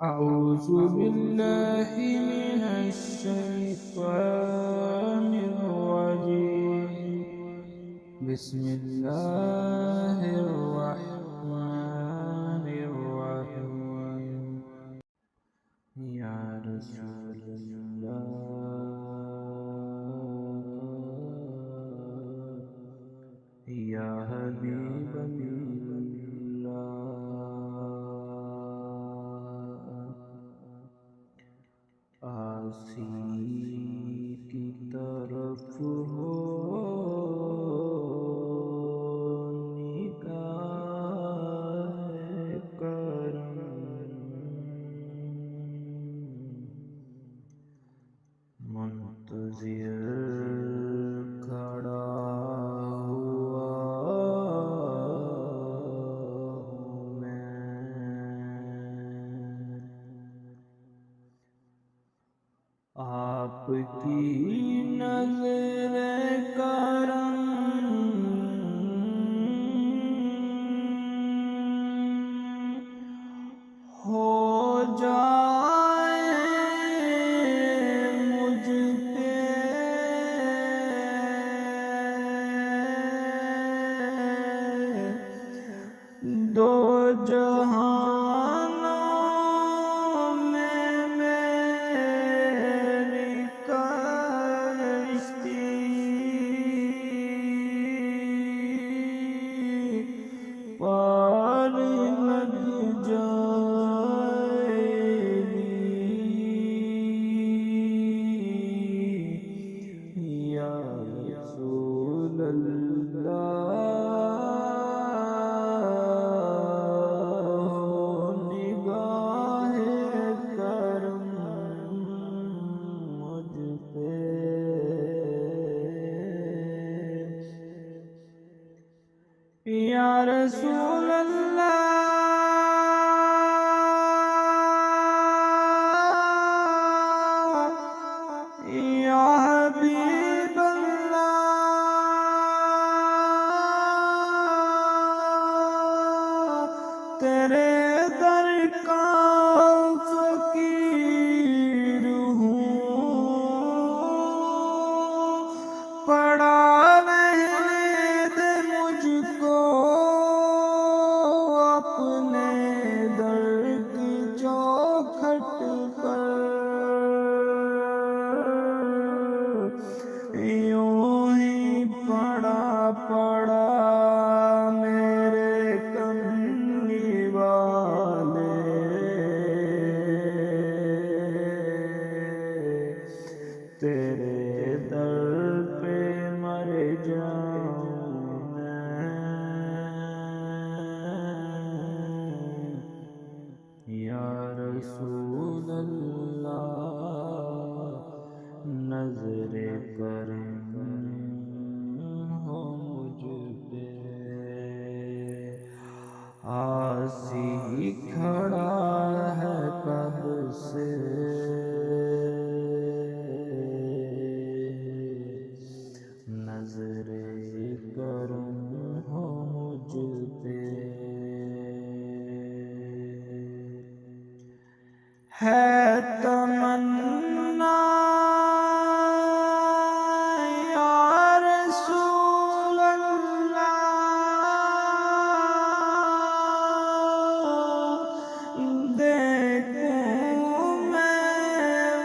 أعوذ بالله من الشيطان الرجيم. بسم الله الرحمن الرحيم. يا رسول الله يا حبيب الله آسی کی طرف ہو نگاہ کرم، منتظر کھڑا ہوا ہوں میں، آپ کی نظر کرم ہو جائے مجھ پہ، دو جہانوں میں میری کشتی پار لگ جائے گی، یا رسول اللہ نگاہ کرم مجھ پہ، یا رسول اللہ یا حبیب اللہ، تیرے در کا فقیر ہوں، پڑا رہنے دے مجھ کو اپنے در کی چوکھٹ پر، یوں ہی پڑا پڑا میرے کملی والے، تیرے در پہ مر جاؤں میں، یا رسول اللہ نظر کرم ہو مجھ پہ، آسی کھڑا ہے کب سے نظر کرم ہو مجھ پہ، ہے تمنا یا رسول اللہ دیکھوں میں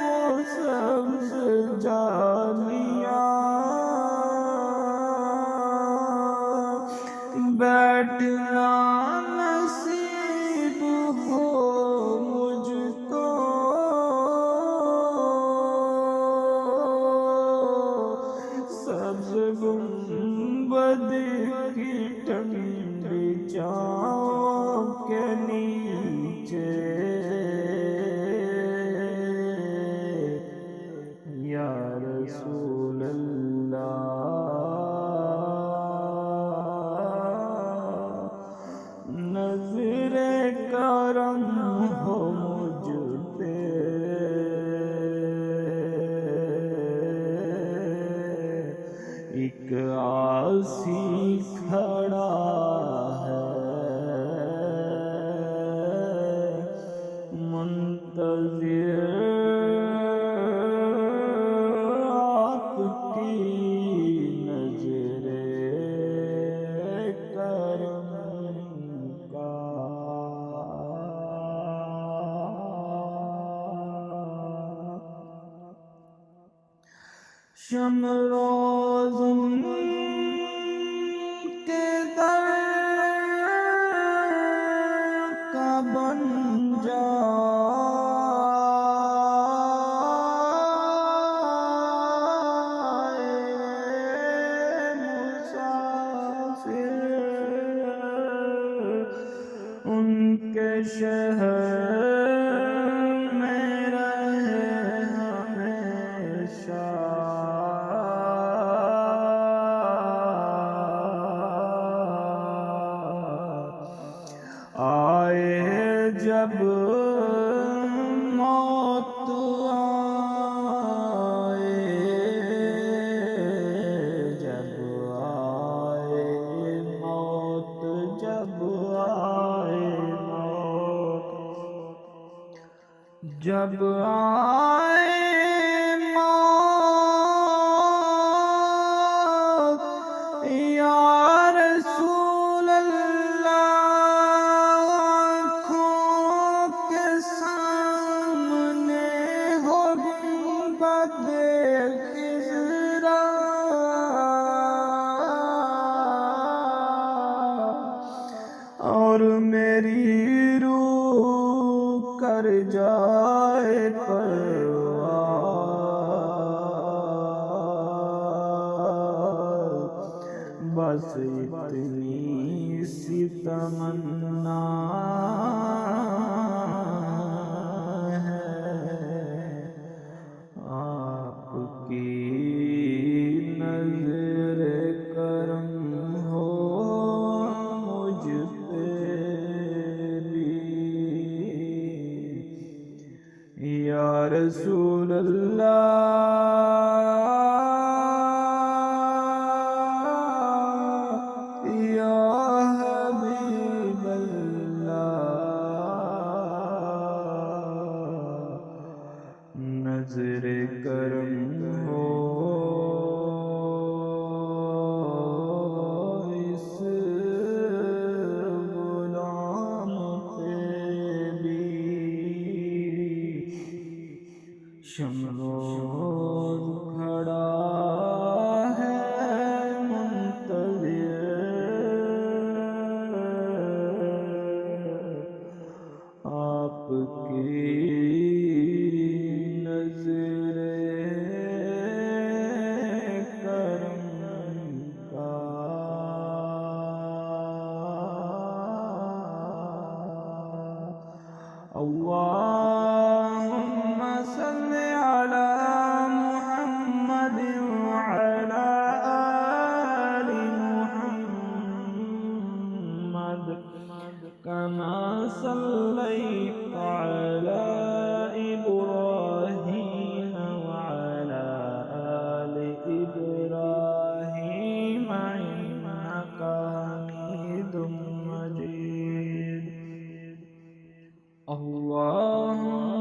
وہ سبز جالیاں، بیٹھنا نصیب ہو مجھ کو سبز گنبد کی ٹھنڈی چھاؤں کے نیچے، یا رسول اللہ نظر کرم ہو مجھ پہ، ایک آسی کھڑا ہے شمروز کے در کا بن جائے مسافر، ان کے شہر میں رہے ہمیشہ، آئے جب موت آئے، جب آئے موت، جب آئے موت، جب آئے موت، یا رسول اللہ اور میری روح کر جائے پرواز، بس اتنی سی تمنا ہے، آپ کی نظر کرم ہو مجھ پہ بھی، یا رسول اللہ، یا حبیب اللہ، نظر کرم ہو اس غلام پہ بھی، شمروز کھڑا ہے منتظر، آپ کی نظر کرم کا، اللہم صل علی محمد وعلی آل محمد، کما صلیت علی ابراہیم وعلی آل ابراہیم انک حمید مجید، اللہم